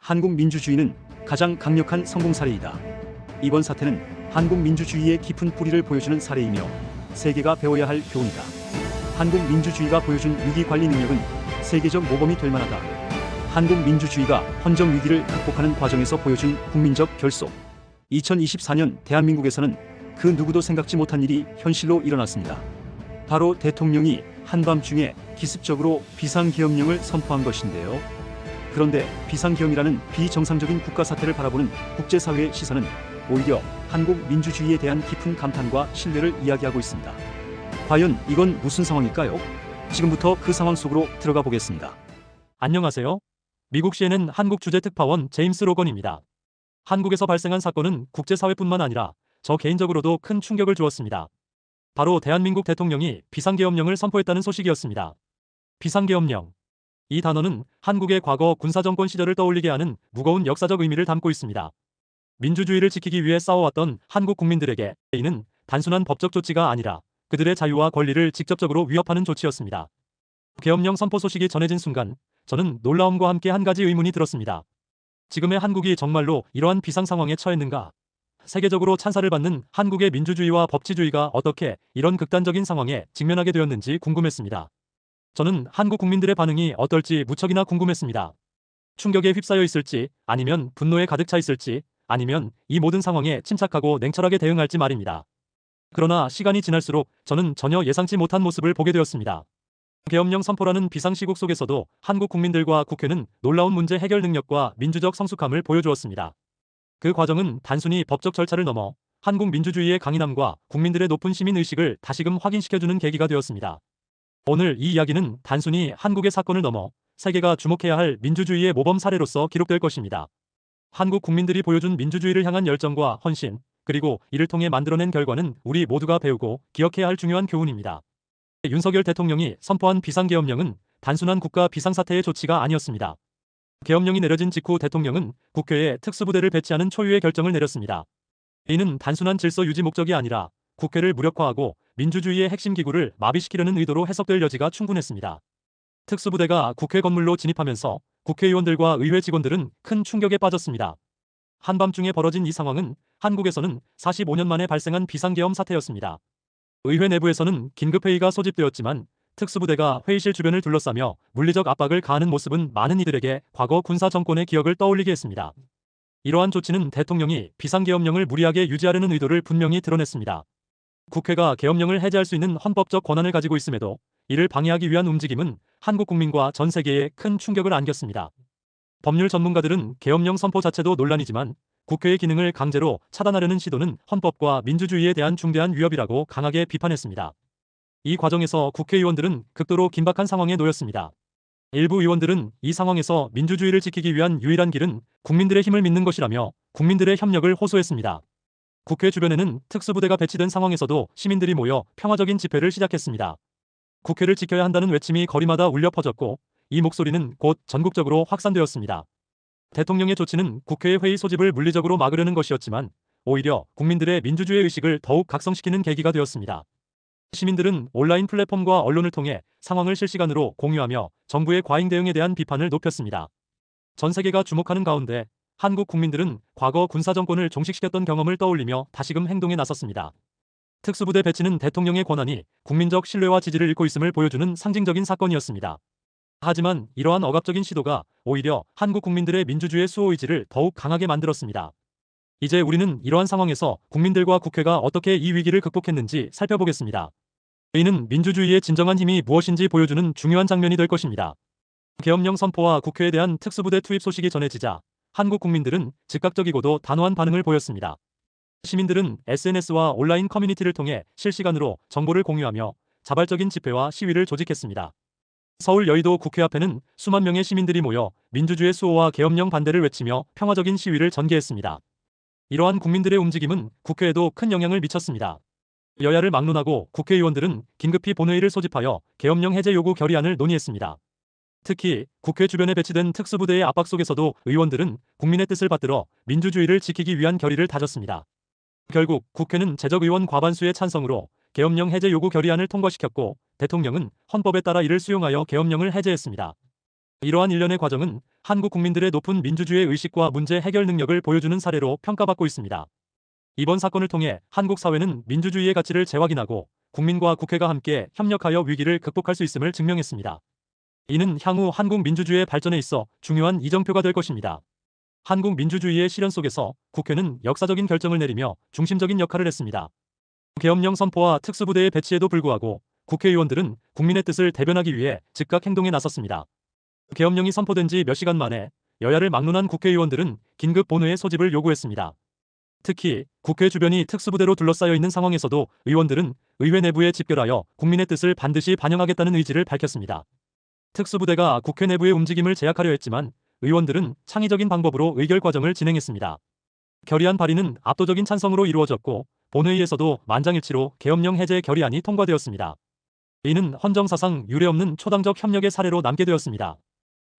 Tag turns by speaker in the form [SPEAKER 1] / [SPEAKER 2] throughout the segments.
[SPEAKER 1] 한국 민주주의는 가장 강력한 성공 사례이다. 이번 사태는 한국 민주주의의 깊은 뿌리를 보여주는 사례이며 세계가 배워야 할 교훈이다. 한국 민주주의가 보여준 위기 관리 능력은 세계적 모범이 될 만하다. 한국 민주주의가 헌정 위기를 극복하는 과정에서 보여준 국민적 결속. 2024년 대한민국에서는 그 누구도 생각지 못한 일이 현실로 일어났습니다. 바로 대통령이 한밤중에 기습적으로 비상계엄령을 선포한 것인데요. 그런데 비상계엄이라는 비정상적인 국가 사태를 바라보는 국제사회의 시선은 오히려 한국 민주주의에 대한 깊은 감탄과 신뢰를 이야기하고 있습니다. 과연 이건 무슨 상황일까요? 지금부터 그 상황 속으로 들어가 보겠습니다.
[SPEAKER 2] 안녕하세요. 미국 CNN 한국 주재 특파원 제임스 로건입니다. 한국에서 발생한 사건은 국제사회뿐만 아니라 저 개인적으로도 큰 충격을 주었습니다. 바로 대한민국 대통령이 비상계엄령을 선포했다는 소식이었습니다. 비상계엄령. 이 단어는 한국의 과거 군사정권 시절을 떠올리게 하는 무거운 역사적 의미를 담고 있습니다. 민주주의를 지키기 위해 싸워왔던 한국 국민들에게 이는 단순한 법적 조치가 아니라 그들의 자유와 권리를 직접적으로 위협하는 조치였습니다. 계엄령 선포 소식이 전해진 순간 저는 놀라움과 함께 한 가지 의문이 들었습니다. 지금의 한국이 정말로 이러한 비상 상황에 처했는가? 세계적으로 찬사를 받는 한국의 민주주의와 법치주의가 어떻게 이런 극단적인 상황에 직면하게 되었는지 궁금했습니다. 저는 한국 국민들의 반응이 어떨지 무척이나 궁금했습니다. 충격에 휩싸여 있을지, 아니면 분노에 가득 차 있을지, 아니면 이 모든 상황에 침착하고 냉철하게 대응할지 말입니다. 그러나 시간이 지날수록 저는 전혀 예상치 못한 모습을 보게 되었습니다. 계엄령 선포라는 비상시국 속에서도 한국 국민들과 국회는 놀라운 문제 해결 능력과 민주적 성숙함을 보여주었습니다. 그 과정은 단순히 법적 절차를 넘어 한국 민주주의의 강인함과 국민들의 높은 시민의식을 다시금 확인시켜주는 계기가 되었습니다. 오늘 이 이야기는 단순히 한국의 사건을 넘어 세계가 주목해야 할 민주주의의 모범 사례로서 기록될 것입니다. 한국 국민들이 보여준 민주주의를 향한 열정과 헌신, 그리고 이를 통해 만들어낸 결과는 우리 모두가 배우고 기억해야 할 중요한 교훈입니다. 윤석열 대통령이 선포한 비상계엄령은 단순한 국가 비상사태의 조치가 아니었습니다. 계엄령이 내려진 직후 대통령은 국회에 특수부대를 배치하는 초유의 결정을 내렸습니다. 이는 단순한 질서 유지 목적이 아니라 국회를 무력화하고 민주주의의 핵심 기구를 마비시키려는 의도로 해석될 여지가 충분했습니다. 특수부대가 국회 건물로 진입하면서 국회의원들과 의회 직원들은 큰 충격에 빠졌습니다. 한밤중에 벌어진 이 상황은 한국에서는 45년 만에 발생한 비상계엄 사태였습니다. 의회 내부에서는 긴급회의가 소집되었지만 특수부대가 회의실 주변을 둘러싸며 물리적 압박을 가하는 모습은 많은 이들에게 과거 군사 정권의 기억을 떠올리게 했습니다. 이러한 조치는 대통령이 비상계엄령을 무리하게 유지하려는 의도를 분명히 드러냈습니다. 국회가 계엄령을 해제할 수 있는 헌법적 권한을 가지고 있음에도 이를 방해하기 위한 움직임은 한국 국민과 전 세계에 큰 충격을 안겼습니다. 법률 전문가들은 계엄령 선포 자체도 논란이지만 국회의 기능을 강제로 차단하려는 시도는 헌법과 민주주의에 대한 중대한 위협이라고 강하게 비판했습니다. 이 과정에서 국회의원들은 극도로 긴박한 상황에 놓였습니다. 일부 의원들은 이 상황에서 민주주의를 지키기 위한 유일한 길은 국민들의 힘을 믿는 것이라며 국민들의 협력을 호소했습니다. 국회 주변에는 특수부대가 배치된 상황에서도 시민들이 모여 평화적인 집회를 시작했습니다. 국회를 지켜야 한다는 외침이 거리마다 울려 퍼졌고 이 목소리는 곧 전국적으로 확산되었습니다. 대통령의 조치는 국회의 회의 소집을 물리적으로 막으려는 것이었지만 오히려 국민들의 민주주의 의식을 더욱 각성시키는 계기가 되었습니다. 시민들은 온라인 플랫폼과 언론을 통해 상황을 실시간으로 공유하며 정부의 과잉 대응에 대한 비판을 높였습니다. 전 세계가 주목하는 가운데 한국 국민들은 과거 군사정권을 종식시켰던 경험을 떠올리며 다시금 행동에 나섰습니다. 특수부대 배치는 대통령의 권한이 국민적 신뢰와 지지를 잃고 있음을 보여주는 상징적인 사건이었습니다. 하지만 이러한 억압적인 시도가 오히려 한국 국민들의 민주주의 수호의지를 더욱 강하게 만들었습니다. 이제 우리는 이러한 상황에서 국민들과 국회가 어떻게 이 위기를 극복했는지 살펴보겠습니다. 이는 민주주의의 진정한 힘이 무엇인지 보여주는 중요한 장면이 될 것입니다. 계엄령 선포와 국회에 대한 특수부대 투입 소식이 전해지자 한국 국민들은 즉각적이고도 단호한 반응을 보였습니다. 시민들은 SNS와 온라인 커뮤니티를 통해 실시간으로 정보를 공유하며 자발적인 집회와 시위를 조직했습니다. 서울 여의도 국회 앞에는 수만 명의 시민들이 모여 민주주의 수호와 계엄령 반대를 외치며 평화적인 시위를 전개했습니다. 이러한 국민들의 움직임은 국회에도 큰 영향을 미쳤습니다. 여야를 막론하고 국회의원들은 긴급히 본회의를 소집하여 계엄령 해제 요구 결의안을 논의했습니다. 특히 국회 주변에 배치된 특수부대의 압박 속에서도 의원들은 국민의 뜻을 받들어 민주주의를 지키기 위한 결의를 다졌습니다. 결국 국회는 재적의원 과반수의 찬성으로 계엄령 해제 요구 결의안을 통과시켰고 대통령은 헌법에 따라 이를 수용하여 계엄령을 해제했습니다. 이러한 일련의 과정은 한국 국민들의 높은 민주주의 의식과 문제 해결 능력을 보여주는 사례로 평가받고 있습니다. 이번 사건을 통해 한국 사회는 민주주의의 가치를 재확인하고 국민과 국회가 함께 협력하여 위기를 극복할 수 있음을 증명했습니다. 이는 향후 한국 민주주의의 발전에 있어 중요한 이정표가 될 것입니다. 한국 민주주의의 실현 속에서 국회는 역사적인 결정을 내리며 중심적인 역할을 했습니다. 계엄령 선포와 특수부대의 배치에도 불구하고 국회의원들은 국민의 뜻을 대변하기 위해 즉각 행동에 나섰습니다. 계엄령이 선포된 지 몇 시간 만에 여야를 막론한 국회의원들은 긴급 본회의 소집을 요구했습니다. 특히 국회 주변이 특수부대로 둘러싸여 있는 상황에서도 의원들은 의회 내부에 집결하여 국민의 뜻을 반드시 반영하겠다는 의지를 밝혔습니다. 특수부대가 국회 내부의 움직임을 제약하려 했지만 의원들은 창의적인 방법으로 의결 과정을 진행했습니다. 결의안 발의는 압도적인 찬성으로 이루어졌고 본회의에서도 만장일치로 계엄령 해제 결의안이 통과되었습니다. 이는 헌정사상 유례없는 초당적 협력의 사례로 남게 되었습니다.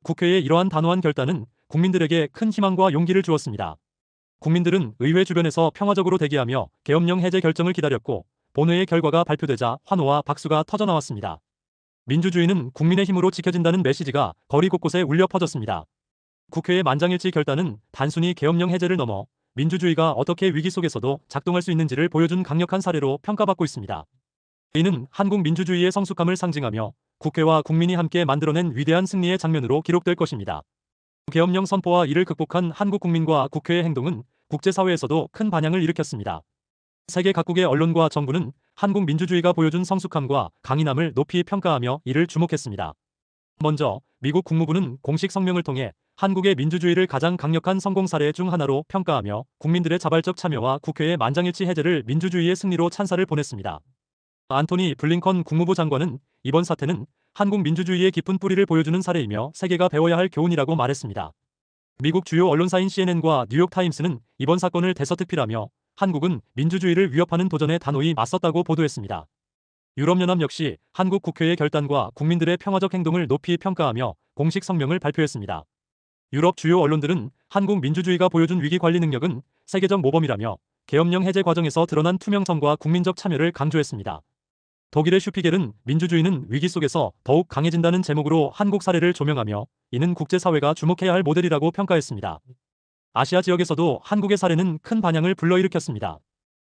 [SPEAKER 2] 국회의 이러한 단호한 결단은 국민들에게 큰 희망과 용기를 주었습니다. 국민들은 의회 주변에서 평화적으로 대기하며 계엄령 해제 결정을 기다렸고 본회의 결과가 발표되자 환호와 박수가 터져나왔습니다. 민주주의는 국민의 힘으로 지켜진다는 메시지가 거리 곳곳에 울려 퍼졌습니다. 국회의 만장일치 결단은 단순히 계엄령 해제를 넘어 민주주의가 어떻게 위기 속에서도 작동할 수 있는지를 보여준 강력한 사례로 평가받고 있습니다. 이는 한국 민주주의의 성숙함을 상징하며 국회와 국민이 함께 만들어낸 위대한 승리의 장면으로 기록될 것입니다. 계엄령 선포와 이를 극복한 한국 국민과 국회의 행동은 국제사회에서도 큰 반향을 일으켰습니다. 세계 각국의 언론과 정부는 한국 민주주의가 보여준 성숙함과 강인함을 높이 평가하며 이를 주목했습니다. 먼저 미국 국무부는 공식 성명을 통해 한국의 민주주의를 가장 강력한 성공 사례 중 하나로 평가하며 국민들의 자발적 참여와 국회의 만장일치 해제를 민주주의의 승리로 찬사를 보냈습니다. 안토니 블링컨 국무부 장관은 이번 사태는 한국 민주주의의 깊은 뿌리를 보여주는 사례이며 세계가 배워야 할 교훈이라고 말했습니다. 미국 주요 언론사인 CNN과 뉴욕타임스는 이번 사건을 대서특필하며 한국은 민주주의를 위협하는 도전에 단호히 맞섰다고 보도했습니다. 유럽연합 역시 한국 국회의 결단과 국민들의 평화적 행동을 높이 평가하며 공식 성명을 발표했습니다. 유럽 주요 언론들은 한국 민주주의가 보여준 위기 관리 능력은 세계적 모범이라며 계엄령 해제 과정에서 드러난 투명성과 국민적 참여를 강조했습니다. 독일의 슈피겔은 민주주의는 위기 속에서 더욱 강해진다는 제목으로 한국 사례를 조명하며 이는 국제사회가 주목해야 할 모델이라고 평가했습니다. 아시아 지역에서도 한국의 사례는 큰 반향을 불러일으켰습니다.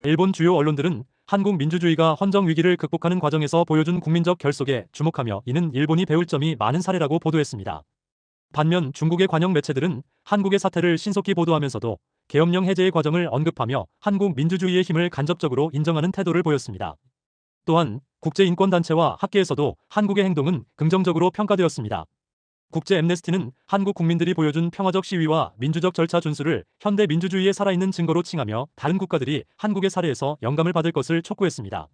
[SPEAKER 2] 일본 주요 언론들은 한국 민주주의가 헌정 위기를 극복하는 과정에서 보여준 국민적 결속에 주목하며 이는 일본이 배울 점이 많은 사례라고 보도했습니다. 반면 중국의 관영 매체들은 한국의 사태를 신속히 보도하면서도 계엄령 해제의 과정을 언급하며 한국 민주주의의 힘을 간접적으로 인정하는 태도를 보였습니다. 또한 국제인권단체와 학계에서도 한국의 행동은 긍정적으로 평가되었습니다. 국제 엠네스티는 한국 국민들이 보여준 평화적 시위와 민주적 절차 준수를 현대 민주주의의 살아있는 증거로 칭하며 다른 국가들이 한국의 사례에서 영감을 받을 것을 촉구했습니다.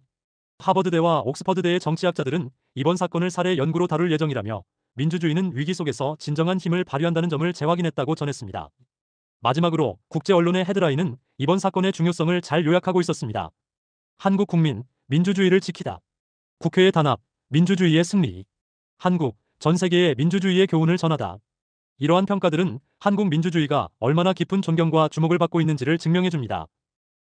[SPEAKER 2] 하버드대와 옥스퍼드대의 정치학자들은 이번 사건을 사례 연구로 다룰 예정이라며 민주주의는 위기 속에서 진정한 힘을 발휘한다는 점을 재확인했다고 전했습니다. 마지막으로 국제 언론의 헤드라인은 이번 사건의 중요성을 잘 요약하고 있었습니다. 한국 국민, 민주주의를 지키다. 국회의 단합, 민주주의의 승리. 한국, 전 세계에 민주주의의 교훈을 전하다. 이러한 평가들은 한국 민주주의가 얼마나 깊은 존경과 주목을 받고 있는지를 증명해줍니다.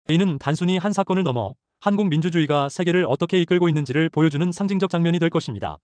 [SPEAKER 2] 이는 단순히 한 사건을 넘어 한국 민주주의가 세계를 어떻게 이끌고 있는지를 보여주는 상징적 장면이 될 것입니다.